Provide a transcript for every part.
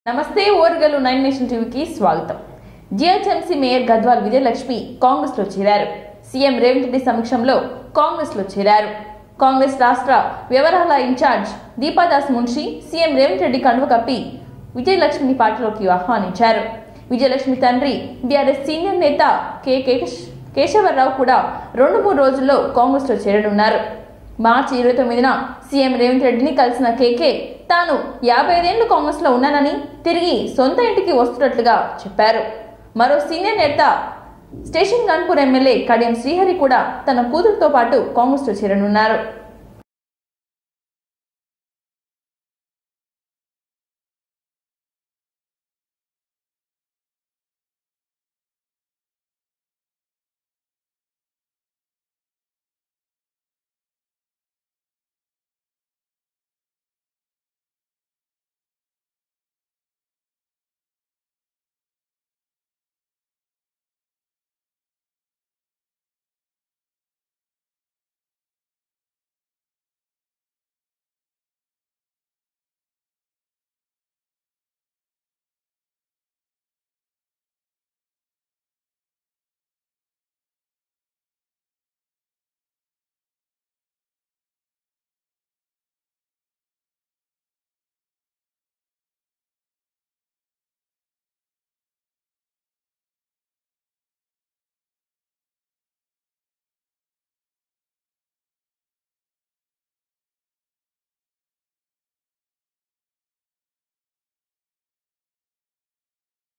నమస్తే ఓర్గలు 9 నేషన్ టీవీకి స్వాగతం. జిహెచ్ఎంసీ మేయర్ గద్వాల్ విజయలక్ష్మి కాంగ్రెస్ లో చేరారు. సీఎం రేవంత్ రెడ్డి సమక్షంలో కాంగ్రెస్ లో చేరారు. కాంగ్రెస్ రాష్ట్ర వ్యవహారాల ఇన్ఛార్జ్ దీపాదాస్ మున్షి సీఎం రేవంత్ రెడ్డి కండువ కప్పి విజయలక్ష్మిని పార్టీలోకి ఆహ్వానించారు. విజయలక్ష్మి తండ్రి బీఆర్ఎస్ సీనియర్ నేత కేశవరావు కూడా 2-3 రోజుల్లో కాంగ్రెస్ లో చేరనున్నారు. మార్చి 29న సీఎం రేవంత్ రెడ్డిని కలిసిన కేకే తాను 55 ఏళ్లు కాంగ్రెస్ లో ఉన్నానని తిరిగి సొంత ఇంటికి వస్తున్నట్లుగా చెప్పారు. మరో సీనియర్ నేత స్టేషన్ గన్పూర్ ఎమ్మెల్యే కడియం శ్రీహరి కూడా తన కూతురుతో పాటు కాంగ్రెస్ లో చేరనున్నారు.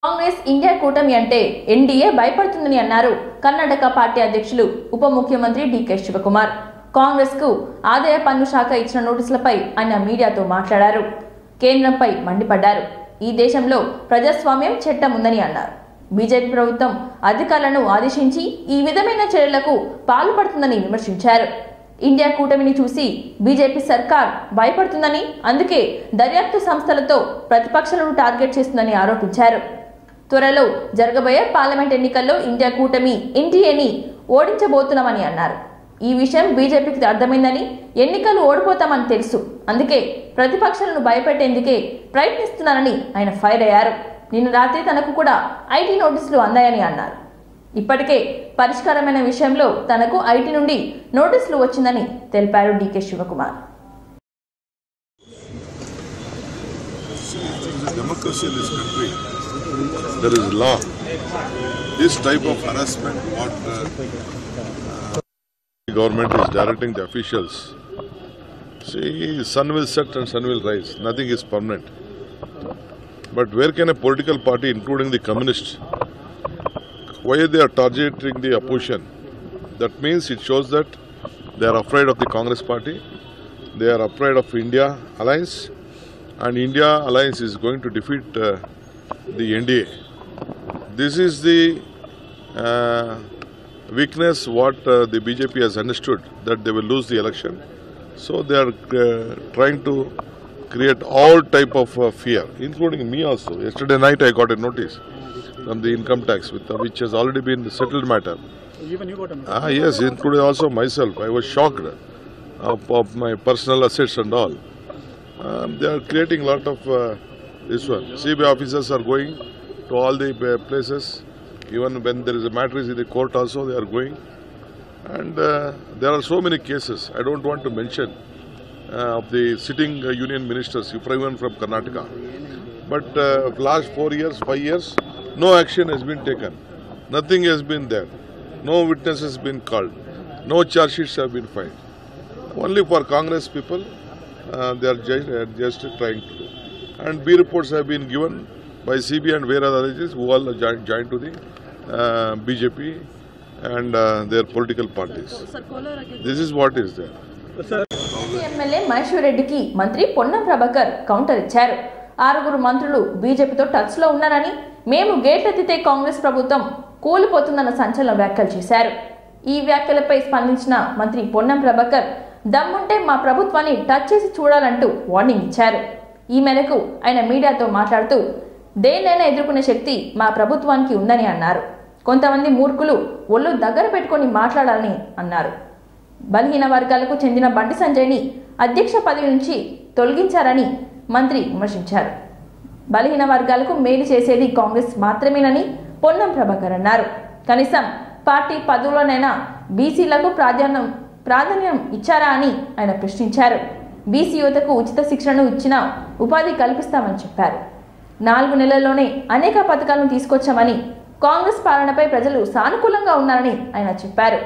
కాంగ్రెస్ ఇండియా కూటమి అంటే ఎన్డీఏ భయపడుతుందని అన్నారు కర్ణాటక పార్టీ అధ్యక్షులు ఉప ముఖ్యమంత్రి డీకే శివకుమార్. కాంగ్రెస్ కు ఆదాయ పన్ను శాఖ ఇచ్చిన నోటీసులపై ఆయన మీడియాతో మాట్లాడారు. కేంద్రంపై మండిపడ్డారు. ఈ దేశంలో ప్రజాస్వామ్యం చట్టం ఉందని అన్నారు. బీజేపీ ప్రభుత్వం అధికారులను ఆదేశించి ఈ విధమైన చర్యలకు పాల్పడుతుందని విమర్శించారు. ఇండియా కూటమిని చూసి బీజేపీ సర్కార్ భయపడుతుందని, అందుకే దర్యాప్తు సంస్థలతో ప్రతిపక్షాలను టార్గెట్ చేస్తుందని ఆరోపించారు. త్వరలో జరగబోయే పార్లమెంట్ ఎన్నికల్లో ఇండియా కూటమి ఎన్డీఏని ఓడించబోతున్నామని అన్నారు. ఈ విషయం బీజేపీకి అర్థమైందని, ఎన్నికలు ఓడిపోతామని తెలుసు, అందుకే ప్రతిపక్షాలను భయపెట్టేందుకే ప్రయత్నిస్తున్నారని ఆయన ఫైర్ అయ్యారు. నిన్న రాత్రి తనకు కూడా ఐటీ నోటీసులు అందాయని అన్నారు. ఇప్పటికే పరిష్కారమైన విషయంలో తనకు ఐటీ నుండి నోటీసులు వచ్చిందని తెలిపారు DK Shivakumar. There is law. This type of harassment, what the government is directing the officials. See, sun will set and sun will rise. Nothing is permanent. But where can a political party, including the communists, why they are targeting the opposition? That means it shows that they are afraid of the Congress party. They are afraid of India alliance, and India alliance is going to defeat the NDA. This is the weakness what the BJP has understood, that they will lose the election. So they are trying to create all type of fear, including me also. Yesterday night I got a notice from the income tax, which has already been the settled matter. Even you got a notice? Yes, including also myself. I was shocked of my personal assets and all. They are creating a lot of this one. CBI officers are going to all the places. Even when there is a matter is in the court also, they are going. And there are so many cases. I don't want to mention of the sitting union ministers, even from Karnataka. But last 4 years, 5 years, no action has been taken. Nothing has been there. No witness has been called. No charge sheets have been filed. Only for Congress people, they are just trying to do. And B reports have been given by CBI and various other agencies who all joined to the BJP and their political parties. This is what is there. MLA Maheshwar రెడ్డికి మంత్రి Ponnam Prabhakar counter ఇచ్చారు. 6 మంత్రులు బీజేపీతో touch లో ఉన్నారని, మేము గేట్లెత్తితే కాంగ్రెస్ ప్రభుత్వం కూలిపోతుందన్న సంచలన వ్యాఖ్యలు చేశారు. ఈ వ్యాఖ్యలపై స్పందించిన మంత్రి పొన్నం ప్రభాకర్ దమ్ముంటే మా ప్రభుత్వాన్ని టచ్ చేసి చూడాలంటూ వార్నింగ్ ఇచ్చారు. ఈ మేరకు ఆయన మీడియాతో మాట్లాడుతూ దేన్నైనా ఎదుర్కొనే శక్తి మా ప్రభుత్వానికి ఉందని అన్నారు. కొంతమంది మూర్ఖులు ఒళ్ళు దగ్గర పెట్టుకొని మాట్లాడాలని అన్నారు. బలహీన వర్గాలకు చెందిన బండి సంజయ్ని అధ్యక్ష పదవి నుంచి తొలగించారని మంత్రి విమర్శించారు. బలహీన వర్గాలకు మేలు చేసేది కాంగ్రెస్ మాత్రమేనని పొన్నం ప్రభాకర్ అన్నారు. కనీసం పార్టీ పదవులనైనా బీసీలకు ప్రాధాన్యం ఇచ్చారా అని ఆయన ప్రశ్నించారు. బీసీ యువతకు ఉచిత శిక్షణను ఇచ్చిన ఉపాధి కల్పిస్తామని చెప్పారు. 4 నెలల్లోనే అనేక పథకాలను తీసుకొచ్చామని, కాంగ్రెస్ పాలనపై ప్రజలు సానుకూలంగా ఉన్నారని ఆయన చెప్పారు.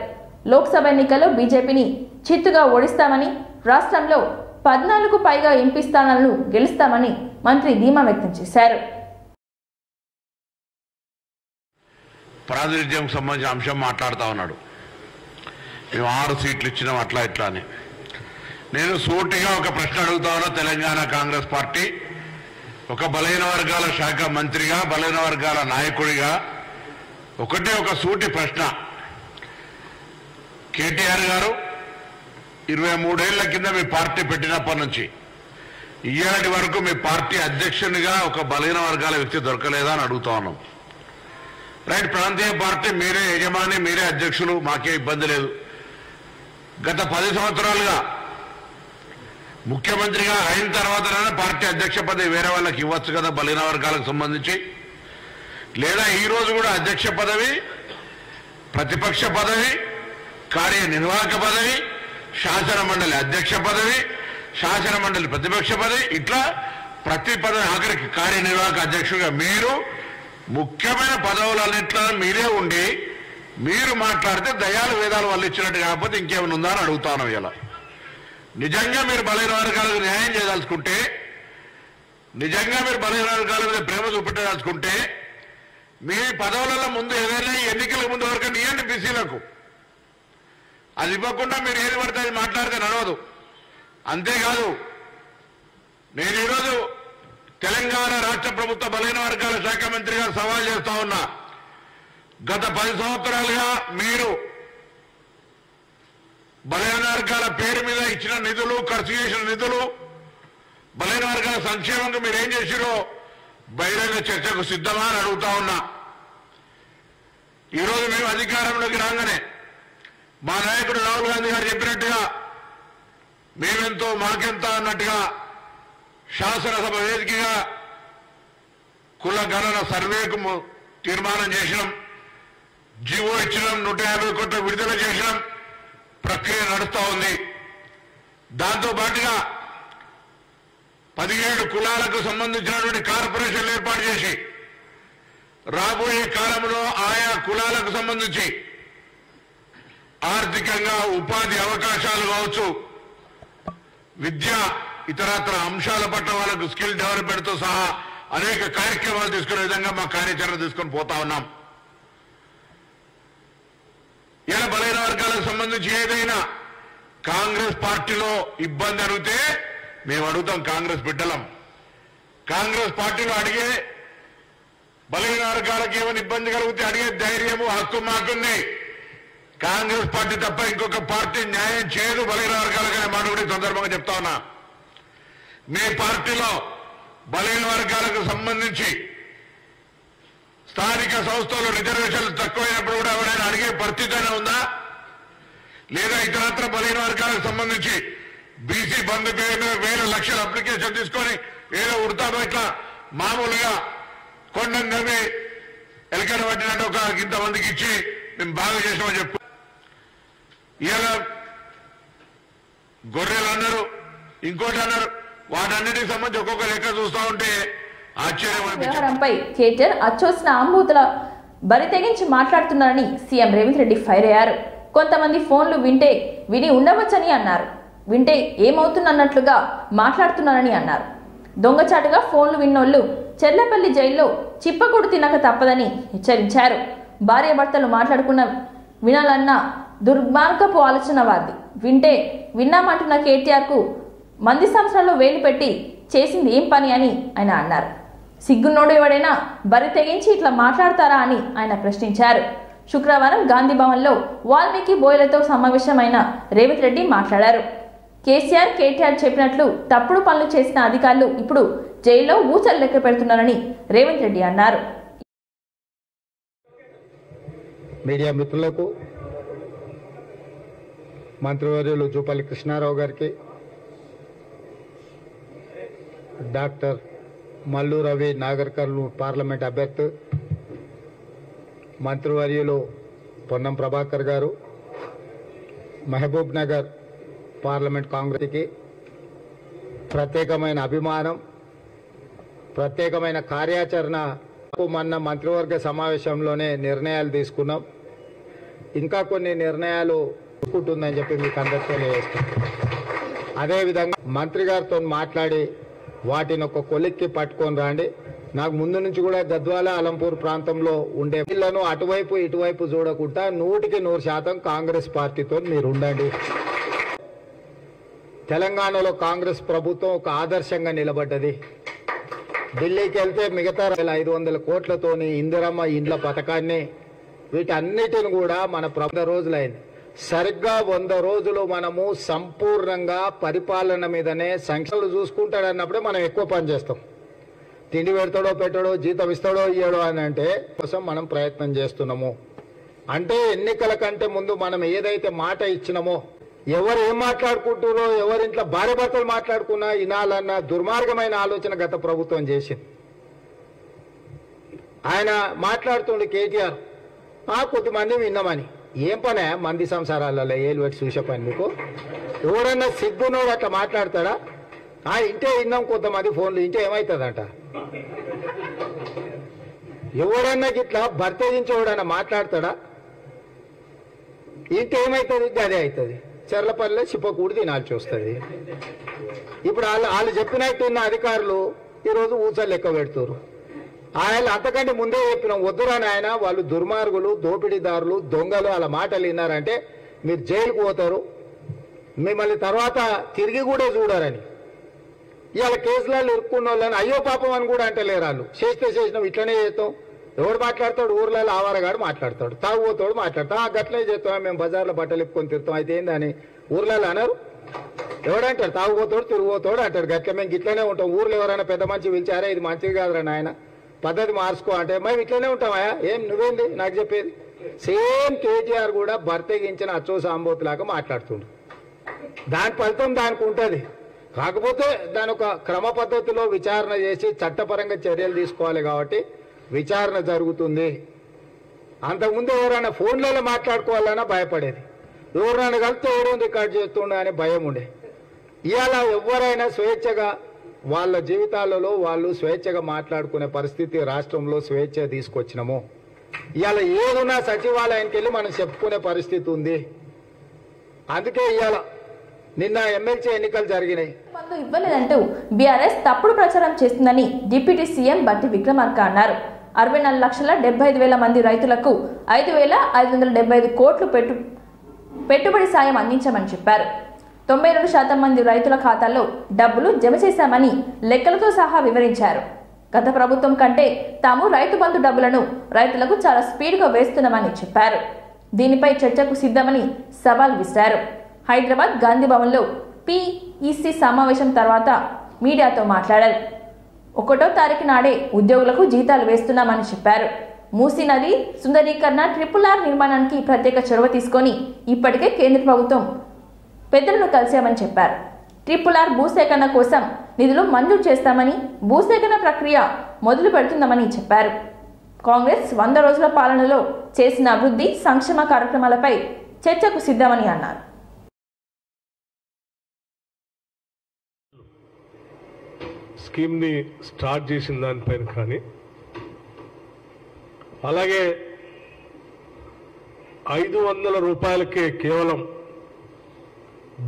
లోక్సభ ఎన్నికల్లో బీజేపీని చిత్తుగా ఓడిస్తామని, రాష్ట్రంలో 14కు పైగా ఎంపీ స్థానాలను గెలుస్తామని మంత్రి ధీమా వ్యక్తం చేశారు. ప్రాతినిధ్యం సంబంధించిన అంశం మాట్లాడుతూ ఉన్నాడు. మేము 6 సీట్లు ఇచ్చినాం అట్లా ఇట్లా అని. నేను సూటిగా ఒక ప్రశ్న అడుగుతా ఉన్నా. తెలంగాణ కాంగ్రెస్ పార్టీ ఒక బలహీన వర్గాల శాఖ మంత్రిగా, బలహీన వర్గాల నాయకుడిగా ఒక సూటి ప్రశ్న. కేటీఆర్ గారు 23 ఏళ్ల కింద మీ పార్టీ పెట్టినప్పటి నుంచి ఇయ్యాటి వరకు మీ పార్టీ అధ్యక్షునిగా ఒక బలహీన వర్గాల వ్యక్తి దొరకలేదా అని అడుగుతా ఉన్నాం. రైట్, ప్రాంతీయ పార్టీ మీరే యజమాని, మీరే అధ్యక్షులు, మాకే ఇబ్బంది లేదు. గత 10 సంవత్సరాలుగా ముఖ్యమంత్రిగా అయిన తర్వాతనే పార్టీ అధ్యక్ష పదవి వేరే వాళ్ళకి ఇవ్వచ్చు కదా బలహీన వర్గాలకు సంబంధించి. లేదా ఈరోజు కూడా అధ్యక్ష పదవి, ప్రతిపక్ష పదవి, కార్యనిర్వాహక పదవి, శాసన మండలి అధ్యక్ష పదవి, శాసన మండలి ప్రతిపక్ష పదవి, ఇట్లా ప్రతి పదవి ఆఖరికి కార్యనిర్వాహక అధ్యక్షుడిగా మీరు ముఖ్యమైన పదవులన్నింటిలో మీరే ఉండి మీరు మాట్లాడితే దయాలు వేదాలు వాళ్ళు ఇచ్చినట్టు కాకపోతే ఇంకేమైనా ఉందా అని అడుగుతాను. ఇలా నిజంగా మీరు బలహీన వర్గాలకు న్యాయం చేయదలుచుకుంటే, నిజంగా మీరు బలహీన వర్గాల మీద ప్రేమ చూపెట్టదలుచుకుంటే మీ పదవులలో ముందు ఏదైనా ఎన్నికల ముందు వరకు ఇవ్వండి బీసీలకు. అది ఇవ్వకుండా మీరు ఏది పడితే అది మాట్లాడితే నడవదు. అంతేకాదు, నేను ఈరోజు తెలంగాణ రాష్ట్ర ప్రభుత్వ బలహీన వర్గాల శాఖ మంత్రిగా సవాల్ చేస్తా ఉన్నా. గత 10 సంవత్సరాలుగా మీరు బలహీన వర్గాల పేరు మీద ఇచ్చిన నిధులు, ఖర్చు చేసిన నిధులు, బలహీన వర్గాల సంక్షేమంగా మీరు ఏం చేసిరో బహిరంగ చర్చకు సిద్ధమా అని అడుగుతా ఉన్నా. ఈరోజు మేము అధికారంలోకి రాగానే మా నాయకుడు రాహుల్ గాంధీ గారు చెప్పినట్టుగా మేమెంతో మాకెంత అన్నట్టుగా శాసనసభ వేదికగా కుల గణన సర్వేకు తీర్మానం చేసినాం, జీవో ఇచ్చినాం, 150 కోట్ల విడుదల చేసినాం. ప్రక్రియ నడుస్తూ ఉంది. దాంతో పాటుగా 17 కులాలకు సంబంధించినటువంటి కార్పొరేషన్లు ఏర్పాటు చేసి రాబోయే కాలంలో ఆయా కులాలకు సంబంధించి ఆర్థికంగా ఉపాధి అవకాశాలు కావచ్చు, విద్య, ఇతరత్ర అంశాల పట్ల వాళ్ళకు స్కిల్ డెవలప్మెంట్తో సహా అనేక కార్యక్రమాలు తీసుకునే విధంగా మా కార్యాచరణ తీసుకొని పోతా ఉన్నాం. ఇలా బలహీన వర్గాలకు సంబంధించి ఏదైనా కాంగ్రెస్ పార్టీలో ఇబ్బంది అడిగితే మేము అడుగుతాం. కాంగ్రెస్ బిడ్డలం. కాంగ్రెస్ పార్టీలో అడిగే బలహీన వర్గాలకు ఏమైనా ఇబ్బంది కలిగితే అడిగే ధైర్యము, హక్కు మాకుంది. కాంగ్రెస్ పార్టీ తప్ప ఇంకొక పార్టీ న్యాయం చేయదు బలహీన వర్గాలకనే మాట కూడా ఈ సందర్భంగా చెప్తా ఉన్నా. మీ పార్టీలో బలహీన వర్గాలకు సంబంధించి స్థానిక సంస్థలు రిజర్వేషన్లు తక్కువైనప్పుడు కూడా ఎవరైనా అడిగే పరిస్థితి అయినా ఉందా? లేదా ఇతరత్ర బలహీన వర్గాలకు సంబంధించి బీసీ బంధు పేరు మీద వేల లక్షల అప్లికేషన్ తీసుకొని ఏదో ఉడతామో ఇట్లా మామూలుగా కొండను నవ్వి ఎలకడ పట్టినట్టు ఒక ఇంతమందికి ఇచ్చి మేము బాగా చేసామని చెప్పు. ఇలా గొర్రెలు అన్నారు, ఇంకోటి అన్నారు. వాటన్నిటికి సంబంధించి ఒక్కొక్క లెక్క చూస్తా ఉంటే వ్యవహారంపై కేటీఆర్ అచ్చోసిన ఆంబూతుల బరి తెగించి మాట్లాడుతున్నారని సీఎం రేవంత్ రెడ్డి ఫైర్ అయ్యారు. కొంతమంది ఫోన్లు విని ఉండవచ్చని అన్నారు. వింటే ఏమవుతుందన్నట్లుగా మాట్లాడుతున్నారని అన్నారు. దొంగచాటుగా ఫోన్లు విన్నోళ్లు చెర్లపల్లి జైల్లో చిప్పకూడు తినక తప్పదని హెచ్చరించారు. భార్యాభర్తలు మాట్లాడుకున్న వినాలన్న దుర్మార్గపు ఆలోచన వారిది. విన్నామంటున్న కేటీఆర్కు మంది సంవత్సరాల్లో వేలు పెట్టి చేసింది ఏం పని అని ఆయన అన్నారు. సిగ్గున్నోడు ఎవడైనా బరి తెగించి ఇట్లా మాట్లాడతారా అని ఆయన ప్రశ్నించారు. శుక్రవారం గాంధీ భవన్లో వాల్మీకి బోయలతో సమావేశమైన రేవంత్ రెడ్డి మాట్లాడారు. కేటీఆర్ చెప్పినట్లు తప్పుడు పనులు చేసిన అధికారులు ఇప్పుడు జైల్లో ఊచలు లెక్క పెడుతున్నారని రేవంత్ రెడ్డి అన్నారు. మీడియా మిత్రులకు, మంత్రివర్యులు జూపల్లి కృష్ణారావు గారికి, డాక్టర్ మల్లు రవి నాగర్ కర్నూలు పార్లమెంట్ అభ్యర్థి, మంత్రివర్యులు పొన్నం ప్రభాకర్ గారు, మహబూబ్ నగర్ పార్లమెంట్ కాంగ్రెస్కి ప్రత్యేకమైన అభిమానం, ప్రత్యేకమైన కార్యాచరణ. మొన్న మంత్రివర్గ సమావేశంలోనే నిర్ణయాలు తీసుకున్నాం. ఇంకా కొన్ని నిర్ణయాలు తీసుకుంటుందని చెప్పి మీకు అందరితో తెలియజేస్తాం. అదేవిధంగా మంత్రి గారితో మాట్లాడి వాటిని ఒక కొలిక్కి పట్టుకొని రండి. నాకు ముందు నుంచి కూడా గద్వాల అలంపూర్ ప్రాంతంలో ఉండే పిల్లను అటువైపు ఇటువైపు చూడకుండా 100% కాంగ్రెస్ పార్టీతో మీరు ఉండండి. తెలంగాణలో కాంగ్రెస్ ప్రభుత్వం ఒక ఆదర్శంగా నిలబడ్డది. ఢిల్లీకి వెళ్తే మిగతా 500 కోట్లతోని ఇందిరమ్మ ఇండ్ల పథకాన్ని వీటన్నిటిని కూడా మన 100 రోజులైంది. సరిగ్గా 100 రోజులు మనము సంపూర్ణంగా పరిపాలన మీదనే సంఖ్యలు చూసుకుంటాడన్నప్పుడే మనం ఎక్కువ పని చేస్తాం. తిండి పెడతాడో పెట్టడో, జీతం ఇస్తాడో ఇయ్యడో అని అంటే కోసం మనం ప్రయత్నం చేస్తున్నాము. అంటే ఎన్నికల కంటే ముందు మనం ఏదైతే మాట ఇచ్చినామో, ఎవరు ఏం మాట్లాడుకుంటారో, ఎవరింట్లో భార్య భర్తలు మాట్లాడుకున్నా వినాలన్న దుర్మార్గమైన ఆలోచన గత ప్రభుత్వం చేసింది. ఆయన మాట్లాడుతుండే కేటీఆర్ కొద్దిమంది విన్నామని. ఏం పనే మంది సంసారాలలో ఏలు పెట్టి చూసే పని మీకు? ఎవరన్నా సిగ్గునోడు అట్లా మాట్లాడతాడా? ఇంటే విన్నాం కొంతమంది ఫోన్లు, ఇంటే ఏమవుతుందంట? ఎవరన్నా గిట్లా భర్తగించేవాడన్నా మాట్లాడతాడా? ఇంటే ఏమవుతుంది? గదే అవుతుంది. చెర్లపల్లిలో చిప్పకూడి తినాల్సి వస్తుంది. ఇప్పుడు వాళ్ళు చెప్పినట్టు ఉన్న అధికారులు ఈరోజు ఊచలు లెక్క పెడుతున్నారు. ఆయన అంతకంటే ముందే చెప్పినాం, వద్దురాని ఆయన వాళ్ళు దుర్మార్గులు, దోపిడీదారులు, దొంగలు, అలా మాటలు విన్నారంటే మీరు జైలుకు పోతారు, మిమ్మల్ని తర్వాత తిరిగి కూడా చూడారని. ఇవాళ కేసులలో ఇరుక్కున్న వాళ్ళని అయ్యో పాపం అని కూడా అంటలేరు. వాళ్ళు చేసినాం ఇట్లనే చేస్తాం. ఎవడు మాట్లాడతాడు? ఊర్లలో ఆవారగాడు మాట్లాడతాడు, తాగుపోతాడు మాట్లాడతాం. గట్లనే చేస్తాం, మేము బజార్లో బట్టలు ఇప్పుకొని తిరుగుతాం. అయితే ఏందని ఊర్లలో అన్నారు? ఎవడంటాడు? తాగుపోతాడు, తిరిగిపోతాడు అంటాడు. గట్ల మేము ఇట్లనే ఉంటాం. ఊర్లో ఎవరైనా పెద్ద మనిషి పిలిచారా, ఇది మంచిది కాదురా నాయన, పద్ధతి మార్చుకో అంటే మేము ఇట్లనే ఉంటామా? ఏం నువ్వేంది నాకు చెప్పేది? సేమ్ కేటీఆర్ కూడా భర్తగించిన అచ్చో సాంబోతులాగా మాట్లాడుతుండు. దాని ఫలితం దానికి ఉంటుంది. కాకపోతే దాని ఒక క్రమ పద్ధతిలో విచారణ చేసి చట్టపరంగా చర్యలు తీసుకోవాలి. కాబట్టి విచారణ జరుగుతుంది. అంతకుముందు ఎవరైనా ఫోన్లలో మాట్లాడుకోవాలన్నా భయపడేది. ఎవరైనా కలిస్తే ఎవరో రికార్డ్ చేస్తుండ అని భయం ఉండే. ఇవాళ ఎవరైనా స్వేచ్ఛగా వాళ్ళ జీవితాలలో వాళ్ళు స్వేచ్ఛగా మాట్లాడుకునే పరిస్థితి రాష్ట్రంలో స్వేచ్ఛ తీసుకొచ్చినాము. ఇవాళ ఏదున్నా సచివాలయానికి వెళ్ళి మనం చెప్పుకునే పరిస్థితి ఉంది. అందుకే ఇవాళ నిన్న ఎమ్మెల్సీ ఎన్నికలు జరిగినాయి. ఇవ్వలేదంటూ బీఆర్ఎస్ తప్పుడు ప్రచారం చేస్తుందని డిప్యూటీ సీఎం బట్టి విక్రమార్క అన్నారు. 64,75,000 మంది రైతులకు 5,575 కోట్లు పెట్టుబడి సాయం అందించామని చెప్పారు. 92% మంది రైతుల ఖాతాల్లో డబ్బులు జమ చేశామని లెక్కలతో సహా వివరించారు. గత ప్రభుత్వం కంటే తాము రైతు బంధు డబ్బులను రైతులకు చాలా స్పీడ్గా వేస్తున్నామని చెప్పారు. దీనిపై చర్చకు సిద్ధమని సవాల్ విసిరారు. హైదరాబాద్ గాంధీ భవన్లో పీఈసీ సమావేశం తర్వాత మీడియాతో మాట్లాడారు. 1వ తారీఖు నాడే ఉద్యోగులకు జీతాలు వేస్తున్నామని చెప్పారు. మూసీ నది సుందరీకరణ, RRR నిర్మాణానికి ప్రత్యేక చొరవ తీసుకొని ఇప్పటికే కేంద్ర ప్రభుత్వం పెద్దలను కలిశామని చెప్పారు. RRR భూసేకరణ కోసం నిధులు మంజూరు చేస్తామని, భూసేకరణ ప్రక్రియ మొదలు పెడుతుందామని చెప్పారు. కాంగ్రెస్ 100 రోజుల పాలనలో చేసిన అభివృద్ధి సంక్షేమ కార్యక్రమాలపై చర్చకు సిద్ధమని అన్నారు. స్కీమ్ని స్టార్ట్ చేసిన దానిపైన కానీ, అలాగే 500 రూపాయలకే కేవలం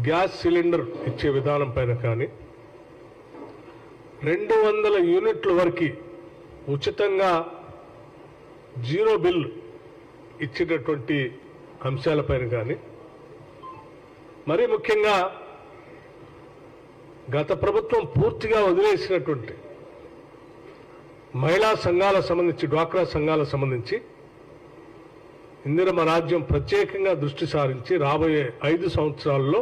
గ్యాస్ సిలిండర్ ఇచ్చే విధానం పైన కానీ, 200 యూనిట్ల వరకు ఉచితంగా జీరో బిల్ ఇచ్చినటువంటి అంశాలపైన కానీ, మరీ ముఖ్యంగా గత ప్రభుత్వం పూర్తిగా వదిలేసినటువంటి మహిళా సంఘాలకు సంబంధించి, డ్వాక్రా సంఘాలకు సంబంధించి ఇందిరమ్మ రాజ్యం ప్రత్యేకంగా దృష్టి సారించి రాబోయే 5 సంవత్సరాల్లో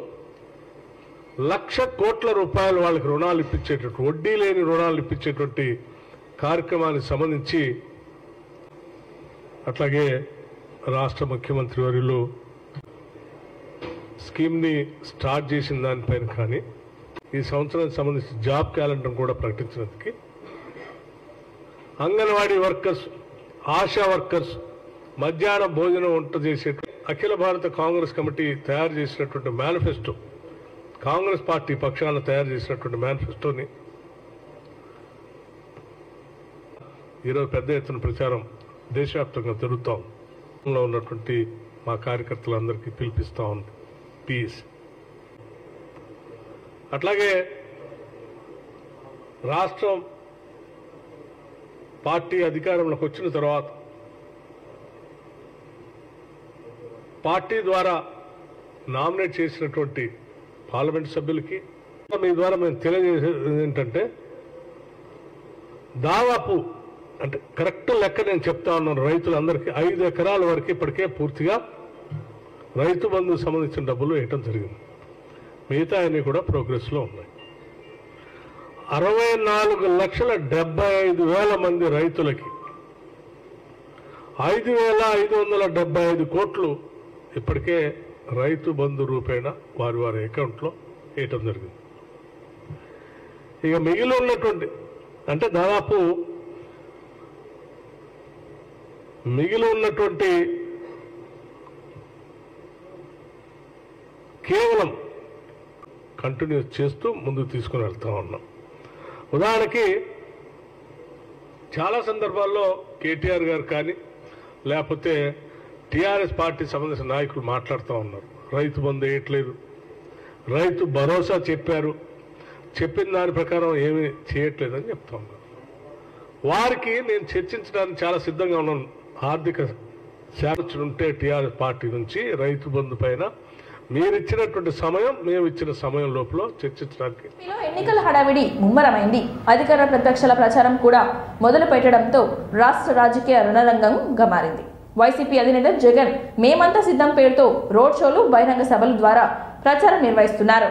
1,00,000 కోట్ల రూపాయలు వాళ్ళకి రుణాలు ఇప్పించేటటువంటి, వడ్డీ లేని రుణాలు ఇప్పించేటువంటి కార్యక్రమానికి సంబంధించి, అట్లాగే రాష్ట్ర ముఖ్యమంత్రి వర్యులు స్కీమ్ని స్టార్ట్ చేసిన దానిపైన కానీ, ఈ సంవత్సరానికి సంబంధించి జాబ్ క్యాలెండర్ కూడా ప్రకటించినందుకు అంగన్వాడీ వర్కర్స్, ఆశా వర్కర్స్ మధ్యాహ్న భోజనం వంట చేసే అఖిల భారత కాంగ్రెస్ కమిటీ తయారు చేసినటువంటి మేనిఫెస్టో, కాంగ్రెస్ పార్టీ పక్షాన తయారు చేసినటువంటి మేనిఫెస్టోని ఈరోజు పెద్ద ఎత్తున ప్రచారం దేశవ్యాప్తంగా జరుగుతాం ఉన్నటువంటి మా కార్యకర్తలందరికీ పిలిపిస్తా ఉంది పీస్. అట్లాగే రాష్ట్రం పార్టీ అధికారంలోకి వచ్చిన తర్వాత పార్టీ ద్వారా నామినేట్ చేసినటువంటి పార్లమెంట్ సభ్యులకి మీ ద్వారా మేము తెలియజేసేది ఏంటంటే, దాదాపు అంటే కరెక్ట్ లెక్క నేను చెప్తా ఉన్నాను, రైతులందరికీ 5 ఎకరాల వరకు ఇప్పటికే పూర్తిగా రైతు బంధుకు సంబంధించిన డబ్బులు వేయటం జరిగింది. మిగతా అన్ని కూడా ప్రోగ్రెస్లో ఉన్నాయి. 64,75,000 మంది రైతులకి 5,575 కోట్లు ఇప్పటికే రైతు బంధు రూపేణ వారి వారి అకౌంట్లో వేయటం జరిగింది. ఇక మిగిలి ఉన్నటువంటి అంటే దాదాపు మిగిలి ఉన్నటువంటి కేవలం కంటిన్యూ చేస్తూ ముందుకు తీసుకుని వెళ్తా ఉన్నాం. ఉదాహరణకి చాలా సందర్భాల్లో కేటీఆర్ గారు కానీ లేకపోతే టీఆర్ఎస్ పార్టీ సంబంధించిన నాయకులు మాట్లాడుతూ ఉన్నారు, రైతు బంధు వేయట్లేదు, రైతు భరోసా చెప్పారు, చెప్పిన దాని ప్రకారం ఏమీ చేయట్లేదని చెప్తా ఉన్నారు. వారికి నేను చర్చించడానికి చాలా సిద్ధంగా ఉన్నాను. ఆర్థిక శాఖ ఉంటే టీఆర్ఎస్ పార్టీ నుంచి రైతు బంధు పైన మీరు ఇచ్చినటువంటి సమయం, మేము ఇచ్చిన సమయం లోపల చర్చించడానికి. ఎన్నికల హడావిడి ముమ్మరమైంది. అధికార ప్రతిపక్షాల ప్రచారం కూడా మొదలు పెట్టడంతో రాష్ట్ర రాజకీయ రణరంగంగా మారింది. వైసీపీ అధినేత జగన్ మేమంతా సిద్ధం పేరుతో రోడ్ షోలు, బహిరంగ సభల ద్వారా ప్రచారం నిర్వహిస్తున్నారు.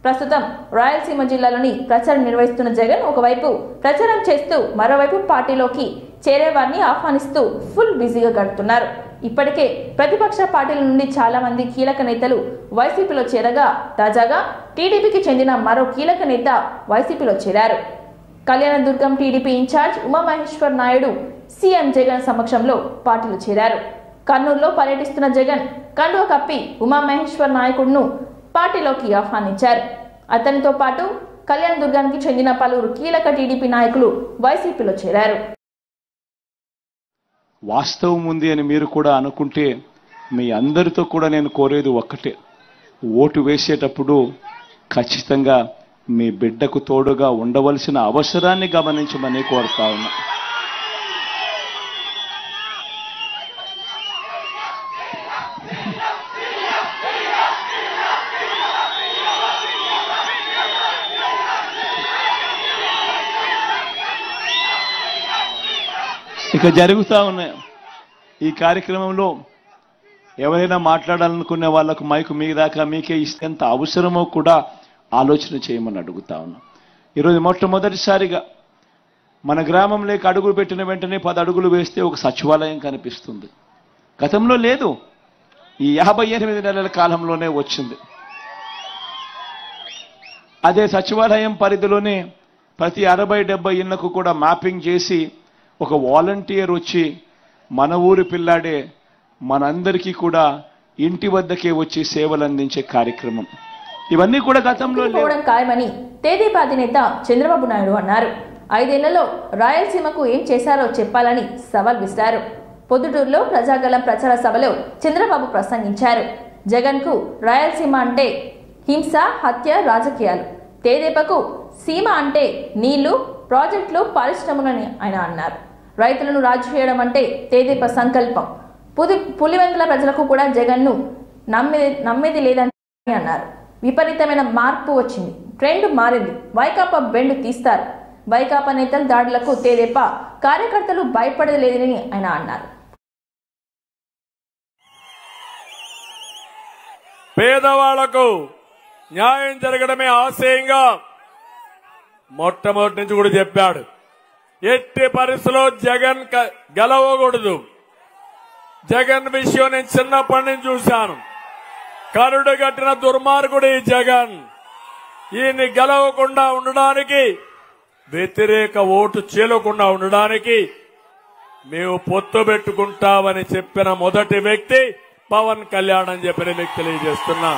ప్రస్తుతం రాయలసీమ జిల్లాలోని ప్రచారం నిర్వహిస్తున్న జగన్ ఒకవైపు ప్రచారం చేస్తూ మరోవైపు పార్టీలోకి చేరేవారిని ఆహ్వానిస్తూ ఫుల్ బిజీగా గడుపుతున్నారు. ఇప్పటికే ప్రతిపక్ష పార్టీల నుండి చాలా మంది కీలక నేతలు వైసీపీలో చేరగా తాజాగా టీడీపీకి చెందిన మరో కీలక నేత వైసీపీలో చేరారు. Kalyandurg TDP in charge Umamaheshwar Naidu CM Jagan సమక్షంలో పార్టీలో చేరారు. కర్నూలులో పర్యటిస్తున్న జగన్ కండువ కప్పి ఉమామహేశ్వర్ నాయకుడును పార్టీలోకి ఆహ్వానించారు. అతనితో పాటు కళ్యాణదుర్గానికి చెందిన పలువురు కీలక టీడీపీ నాయకులు వైసీపీలో చేరారు. వాస్తవం ఉంది అని మీరు కూడా అనుకుంటే మీ అందరితో కూడా నేను కోరేది ఒక్కటే, ఓటు వేసేటప్పుడు ఖచ్చితంగా మీ బిడ్డకు తోడుగా ఉండవలసిన అవసరాన్ని గమనించమని కోరుతా ఉన్నా. ఇక జరుగుతూ ఉన్నాయి ఈ కార్యక్రమంలో ఎవరైనా మాట్లాడాలనుకునే వాళ్ళకు మైకు మీ దాకా మీకే ఇస్తే ఎంత అవసరమో కూడా ఆలోచన చేయమని అడుగుతా ఉన్నాం. ఈరోజు మొట్టమొదటిసారిగా మన గ్రామంలోకి అడుగులు పెట్టిన వెంటనే 10 అడుగులు వేస్తే ఒక సచివాలయం కనిపిస్తుంది. గతంలో లేదు, ఈ 58 నెలల కాలంలోనే వచ్చింది. అదే సచివాలయం పరిధిలోనే ప్రతి 60-70 ఇళ్లకు కూడా మ్యాపింగ్ చేసి ఒక వాలంటీర్ వచ్చి మన ఊరి పిల్లాడే మనందరికీ కూడా ఇంటి వద్దకే వచ్చి సేవలు అందించే కార్యక్రమం, ఇవన్నీ కూడా గతంలో ఖాయమని తెదేపా అధినేత చంద్రబాబు నాయుడు అన్నారు. 5 ఏళ్లలో రాయలసీమకు ఏం చేశారో చెప్పాలని సవాల్ విసిరారు. పొద్దుటూరులో ప్రజాగళం ప్రచార సభలో చంద్రబాబు ప్రసంగించారు. జగన్ కు రాయలసీమ అంటే హింస, హత్య, రాజకీయాలు, తెదేపాకు సీమ అంటే నీళ్లు, ప్రాజెక్టులు, పరిశ్రమలని ఆయన అన్నారు. రైతులను రాజు చేయడం అంటే తెదేపా సంకల్పం. పులివెందుల ప్రజలకు కూడా జగన్ను నమ్మేది లేదని అన్నారు. విపరీతమైన మార్పు వచ్చింది, ట్రెండ్ మారింది, వైకాపా బెండు తీస్తారు. వైకాపా నేతల దాడులకు తెదేపా కార్యకర్తలు భయపడేది లేదని ఆయన అన్నారు. పేదవాళ్లకు న్యాయం జరగడమే ఆశయంగా మొట్టమొదటి నుంచి కూడా చెప్పాడు. ఎట్టి పరిస్థితుల్లో జగన్ గెలవకూడదు. జగన్ విషయం నేను చిన్నప్పటి నుంచి చూశాను. కరుడు కట్టిన దుర్మార్గుడు ఈ జగన్. ఈయన్ని గెలవకుండా ఉండడానికి వ్యతిరేక ఓటు చీలకుండా ఉండడానికి మేము పొత్తు పెట్టుకుంటామని చెప్పిన మొదటి వ్యక్తి పవన్ కళ్యాణ్ అని చెప్పి మీకు తెలియజేస్తున్నా.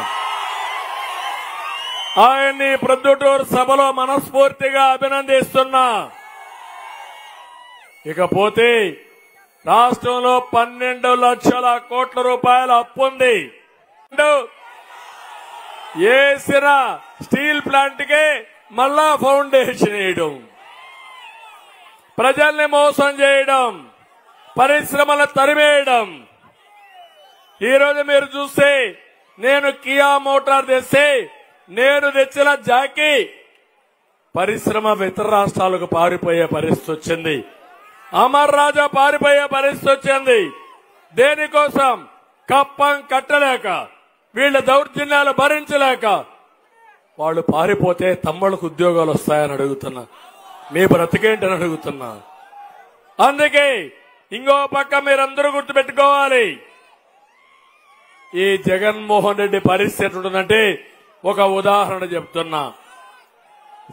ఆయన్ని ప్రొద్దుటూరు సభలో మనస్ఫూర్తిగా అభినందిస్తున్నా. ఇకపోతే రాష్ట్రంలో 12 లక్షల కోట్ల రూపాయల అప్పుంది. వేసిన స్టీల్ ప్లాంట్ కి మళ్ళా ఫౌండేషన్ వేయడం, ప్రజల్ని మోసం చేయడం, పరిశ్రమలు తరిమేయడం. ఈరోజు మీరు చూస్తే నేను కియా మోటార్ తెస్తే నేను తెచ్చిన జాకీ పరిశ్రమ ఇతర రాష్ట్రాలకు పారిపోయే పరిస్థితి వచ్చింది. అమర్ రాజా పారిపోయే పరిస్థితి వచ్చింది. దేనికోసం? కప్పం కట్టలేక, వీళ్ళ దౌర్జన్యాలు భరించలేక వాళ్ళు పారిపోతే తమ్ముళ్ళకు ఉద్యోగాలు వస్తాయని అడుగుతున్నా. మీ బ్రతికేంటని అడుగుతున్నా. అందుకే ఇంకో పక్క మీరందరూ గుర్తుపెట్టుకోవాలి, ఈ జగన్మోహన్ రెడ్డి పరిస్థితి ఉంటుందంటే ఒక ఉదాహరణ చెప్తున్నా.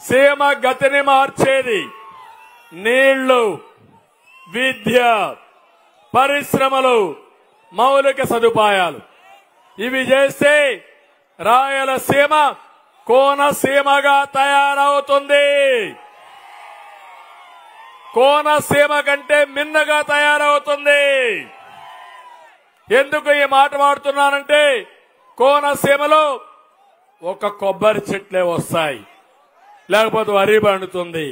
సీమ గతిని మార్చేది నీళ్లు, విద్య, పరిశ్రమలు, మౌలిక సదుపాయాలు. ఇవి చేస్తే రాయలసీమ కోనసీమగా తయారవుతుంది. కోనసీమ కంటే మిన్నగా తయారవుతుంది. ఎందుకు ఈ మాట వాడుతున్నానంటే కోనసీమలో ఒక కొబ్బరి చెట్లే వస్తాయి, లేకపోతే వరి పండుతుంది,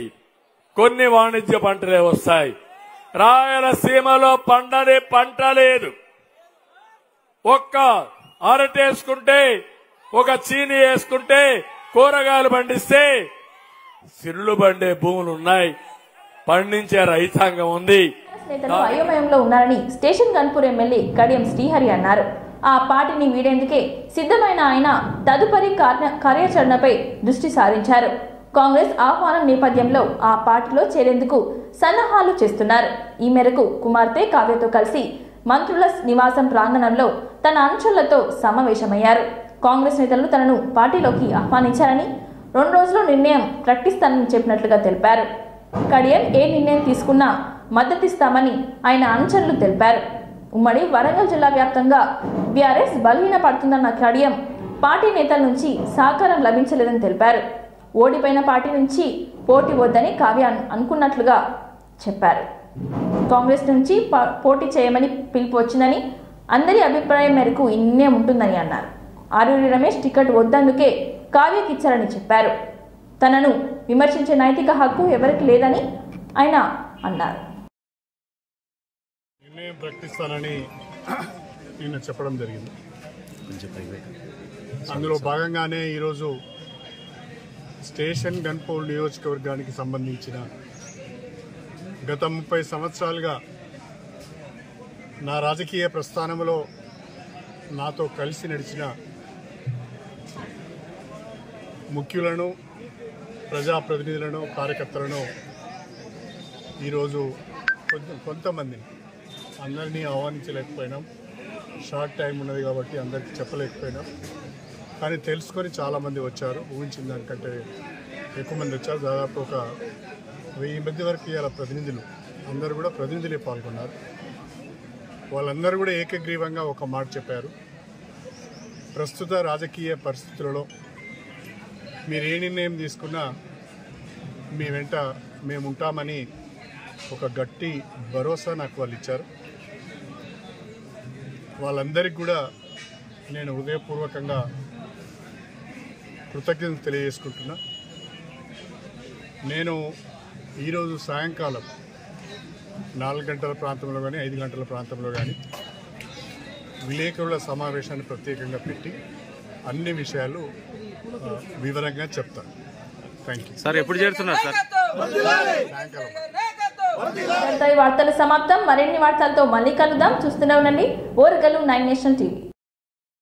కొన్ని వాణిజ్య పంటలే వస్తాయి. రాయలసీమలో పండని పంట లేదు. ఒక్క అరటేసుకుంటే, ఒక చీని వేసుకుంటే, కూరగాయలు పండిస్తే సిరులు పండే భూములు ఉన్నాయి, పండించే రైతాంగం ఉంది. నేతలు అయోమయంలో ఉన్నారని స్టేషన్ గన్పూర్ ఎమ్మెల్యే కడియం శ్రీహరి అన్నారు. ఆ పార్టీని వీడేందుకే సిద్ధమైన ఆయన తదుపరి కార్యాచరణపై దృష్టి సారించారు. కాంగ్రెస్ ఆహ్వానం నేపథ్యంలో ఆ పార్టీలో చేరేందుకు సన్నాహాలు చేస్తున్నారు. ఈ మేరకు కుమార్తె కావ్యతో కలిసి మంత్రుల నివాసం ప్రాంగణంలో తన అనుచరులతో సమావేశమయ్యారు. కాంగ్రెస్ నేతలు తనను పార్టీలోకి ఆహ్వానించారని 2 రోజుల్లో నిర్ణయం ప్రకటిస్తానని చెప్పినట్లుగా తెలిపారు. కడియం ఏ నిర్ణయం తీసుకున్నా మద్దతిస్తామని ఆయన అనుచరులు తెలిపారు. ఉమ్మడి వరంగల్ జిల్లా వ్యాప్తంగా బీఆర్ఎస్ బలహీన పడుతుందన్న కడియం పార్టీ నేతల నుంచి సహకారం లభించలేదని తెలిపారు. ఓడిపోయిన పార్టీ నుంచి పోటీ వద్దని కావ్య అనుకున్నట్లుగా చెప్పారు. కాంగ్రెస్ నుంచి పోటీ చేయమని పిలుపు వచ్చిందని, అందరి అభిప్రాయం మేరకు ఈ నిర్ణయం ఉంటుందని అన్నారు. ఆరూరి రమేష్ టికెట్ వద్దందుకే కావ్యకి ఇచ్చారని చెప్పారు. తనను విమర్శించే నైతిక హక్కు ఎవరికి లేదని ఆయన అన్నారు. నిర్ణయం ప్రకటిస్తానని నిన్న చెప్పడం జరిగింది. అందులో భాగంగానే ఈరోజు స్టేషన్ గన్పూర్ నియోజకవర్గానికి సంబంధించిన గత 30 సంవత్సరాలుగా నా రాజకీయ ప్రస్థానంలో నాతో కలిసి నడిచిన ముఖ్యులను, ప్రజాప్రతినిధులను, కార్యకర్తలను ఈరోజు కొంతమందిని, అందరినీ ఆహ్వానించలేకపోయినాం. షార్ట్ టైం ఉన్నది కాబట్టి అందరికీ చెప్పలేకపోయినాం. కానీ తెలుసుకొని చాలామంది వచ్చారు. ఊహించిన దానికంటే ఎక్కువ మంది వచ్చారు. దాదాపు ఒక 1000 మంది వరకు ఇవాళ ప్రతినిధులు, అందరూ కూడా ప్రతినిధులే పాల్గొన్నారు. వాళ్ళందరూ కూడా ఏకగ్రీవంగా ఒక మాట చెప్పారు. ప్రస్తుత రాజకీయ పరిస్థితులలో మీరు ఏ నిర్ణయం తీసుకున్నా మీ వెంట మేము ఉంటామని ఒక గట్టి భరోసా నాకు వాళ్ళు ఇచ్చారు. వాళ్ళందరికీ కూడా నేను హృదయపూర్వకంగా కృతజ్ఞతలు తెలియజేసుకుంటున్నా. నేను ఈరోజు సాయంకాలం 4 గంటల ప్రాంతంలో కానీ 5 గంటల ప్రాంతంలో కానీ విలేకరుల సమావేశాన్ని ప్రత్యేకంగా పెట్టి అన్ని విషయాలు వివరంగా చెప్తాను. Thank you sir. ఎప్పుడు చేరుతున్నారు సార్? వార్తలు సమాప్తం. మరిన్ని వార్తలతో మళ్ళీ కలుద్దాం. చూస్తూనే ఉండండి ఓరుగల్లు 9 నేషనల్ టీవీ.